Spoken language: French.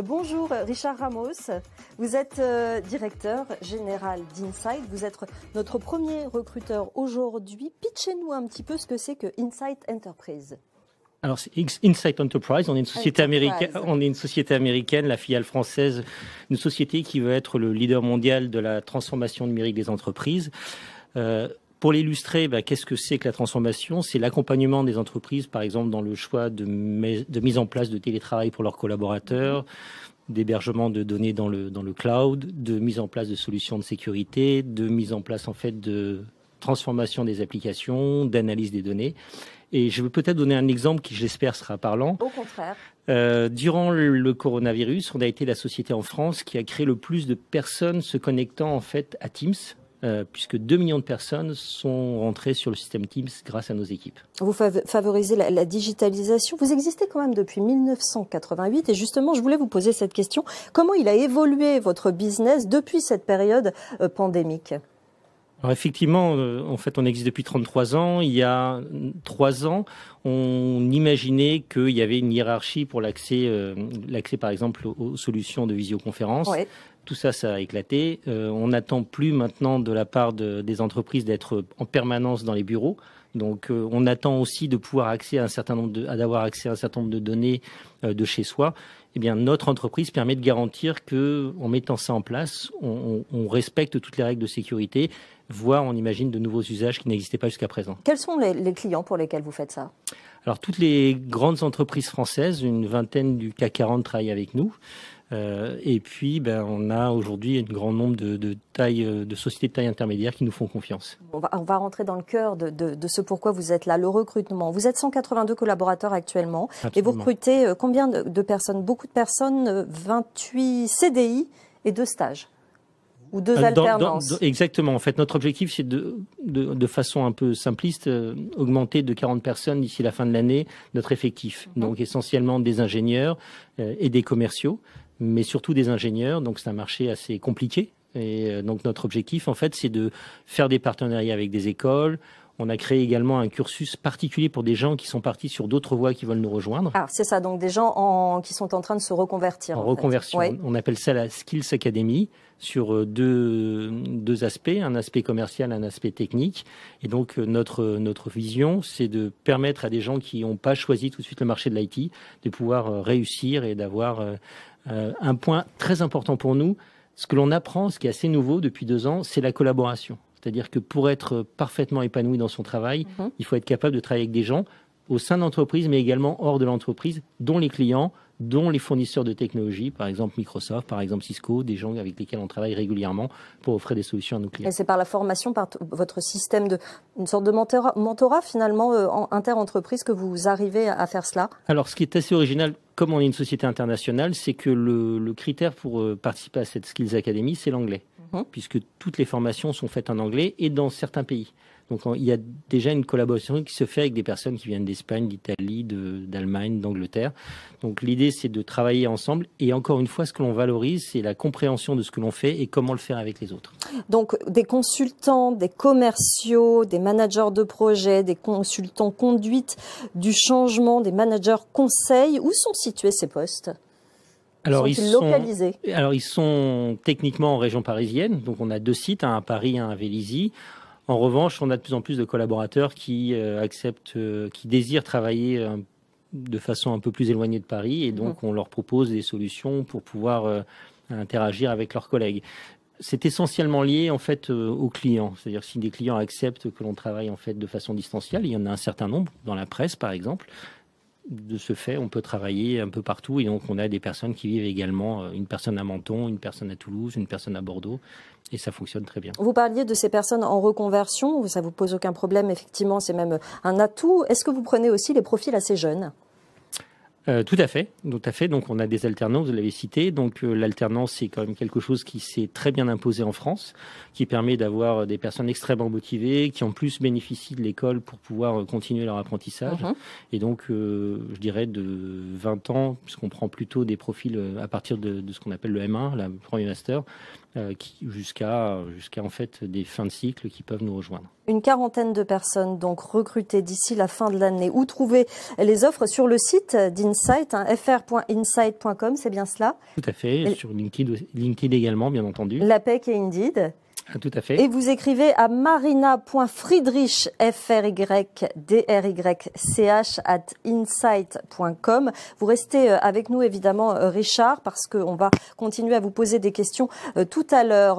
Bonjour Richard Ramos, vous êtes directeur général d'Insight, vous êtes notre premier recruteur aujourd'hui. Pitchez-nous un petit peu ce que c'est que Insight Enterprise. Alors, c'est Insight Enterprise, on est une société américaine, la filiale française, une société qui veut être le leader mondial de la transformation numérique des entreprises. Pour l'illustrer, qu'est-ce que c'est que la transformation? C'est l'accompagnement des entreprises, par exemple, dans le choix de mise en place de télétravail pour leurs collaborateurs, d'hébergement de données dans le cloud, de mise en place de solutions de sécurité, de mise en place, en fait, de transformation des applications, d'analyse des données. Et je vais peut-être donner un exemple qui, j'espère, sera parlant. Au contraire. Durant le coronavirus, on a été la société en France qui a créé le plus de personnes se connectant, en fait, à Teams. Puisque 2 millions de personnes sont rentrées sur le système Teams grâce à nos équipes. Vous favorisez la digitalisation. Vous existez quand même depuis 1988 et justement, je voulais vous poser cette question. Comment il a évolué votre business depuis cette période pandémique ? Alors effectivement, en fait, on existe depuis 33 ans. Il y a 3 ans, on imaginait qu'il y avait une hiérarchie pour l'accès par exemple, aux solutions de visioconférence. Ouais. Tout ça, ça a éclaté. On n'attend plus maintenant de la part des entreprises d'être en permanence dans les bureaux. Donc, on attend aussi de pouvoir d'avoir accès à un certain nombre de données de chez soi. Eh bien, notre entreprise permet de garantir que, en mettant ça en place, on respecte toutes les règles de sécurité, voire on imagine de nouveaux usages qui n'existaient pas jusqu'à présent. Quels sont les clients pour lesquels vous faites ça ? Alors, toutes les grandes entreprises françaises, une vingtaine du CAC 40 travaillent avec nous. Et puis, on a aujourd'hui un grand nombre de sociétés de taille intermédiaire qui nous font confiance. On va rentrer dans le cœur de ce pourquoi vous êtes là, le recrutement. Vous êtes 182 collaborateurs actuellement. Absolument. Et vous recrutez combien de personnes? Beaucoup de personnes, 28 CDI et 2 stages. Ou 2 alternances. Exactement. En fait, notre objectif, c'est de façon un peu simpliste, augmenter de 40 personnes d'ici la fin de l'année notre effectif. Donc, essentiellement des ingénieurs et des commerciaux, mais surtout des ingénieurs. Donc, c'est un marché assez compliqué. Et donc, notre objectif, en fait, c'est de faire des partenariats avec des écoles. On a créé également un cursus particulier pour des gens qui sont partis sur d'autres voies qui veulent nous rejoindre. Ah, c'est ça, donc des gens qui sont en train de se reconvertir. En reconversion. Ouais. On appelle ça la Skills Academy sur deux aspects, un aspect commercial, un aspect technique. Et donc, notre vision, c'est de permettre à des gens qui n'ont pas choisi tout de suite le marché de l'IT de pouvoir réussir et d'avoir un point très important pour nous. Ce que l'on apprend, ce qui est assez nouveau depuis 2 ans, c'est la collaboration. C'est-à-dire que pour être parfaitement épanoui dans son travail, il faut être capable de travailler avec des gens au sein de l'entreprise, mais également hors de l'entreprise, dont les clients, dont les fournisseurs de technologie, par exemple Microsoft, par exemple Cisco, des gens avec lesquels on travaille régulièrement pour offrir des solutions à nos clients. Et c'est par la formation, par votre système une sorte de mentorat finalement inter-entreprise que vous arrivez à faire cela? Alors, ce qui est assez original, comme on est une société internationale, c'est que le critère pour participer à cette Skills Academy, c'est l'anglais. Puisque toutes les formations sont faites en anglais et dans certains pays. Donc il y a déjà une collaboration qui se fait avec des personnes qui viennent d'Espagne, d'Italie, d'Allemagne, d'Angleterre. Donc l'idée, c'est de travailler ensemble. Et encore une fois, ce que l'on valorise, c'est la compréhension de ce que l'on fait et comment le faire avec les autres. Donc des consultants, des commerciaux, des managers de projet, des consultants conduite du changement, des managers conseils. Où sont situés ces postes ? Alors, ils sont techniquement en région parisienne. Donc, on a 2 sites, un à Paris, un à Vélizy. En revanche, on a de plus en plus de collaborateurs qui désirent travailler de façon un peu plus éloignée de Paris. Et donc, on leur propose des solutions pour pouvoir interagir avec leurs collègues. C'est essentiellement lié, en fait, aux clients. C'est-à-dire, si des clients acceptent que l'on travaille, en fait, de façon distancielle, il y en a un certain nombre, dans la presse, par exemple. De ce fait, on peut travailler un peu partout et donc on a des personnes qui vivent également, une personne à Menton, une personne à Toulouse, une personne à Bordeaux et ça fonctionne très bien. Vous parliez de ces personnes en reconversion, ça vous pose aucun problème, effectivement, c'est même un atout. Est-ce que vous prenez aussi les profils assez jeunes ? Tout à fait. Donc, on a des alternances, vous l'avez cité. Donc, l'alternance, c'est quand même quelque chose qui s'est très bien imposé en France, qui permet d'avoir des personnes extrêmement motivées, qui en plus bénéficient de l'école pour pouvoir continuer leur apprentissage. Et donc, je dirais de 20 ans, puisqu'on prend plutôt des profils à partir de ce qu'on appelle le M1, le premier master, jusqu'à en fait des fins de cycle qui peuvent nous rejoindre. Une quarantaine de personnes donc recrutées d'ici la fin de l'année. Où trouver les offres? Sur le site d'Insight, fr.insight.com, c'est bien cela? Tout à fait, sur LinkedIn également, bien entendu. l'APEC et Indeed. Ah, tout à fait. Et vous écrivez à marina.friedrich, FRYDRYCH@insight.com. Vous restez avec nous évidemment, Richard, parce qu'on va continuer à vous poser des questions tout à l'heure.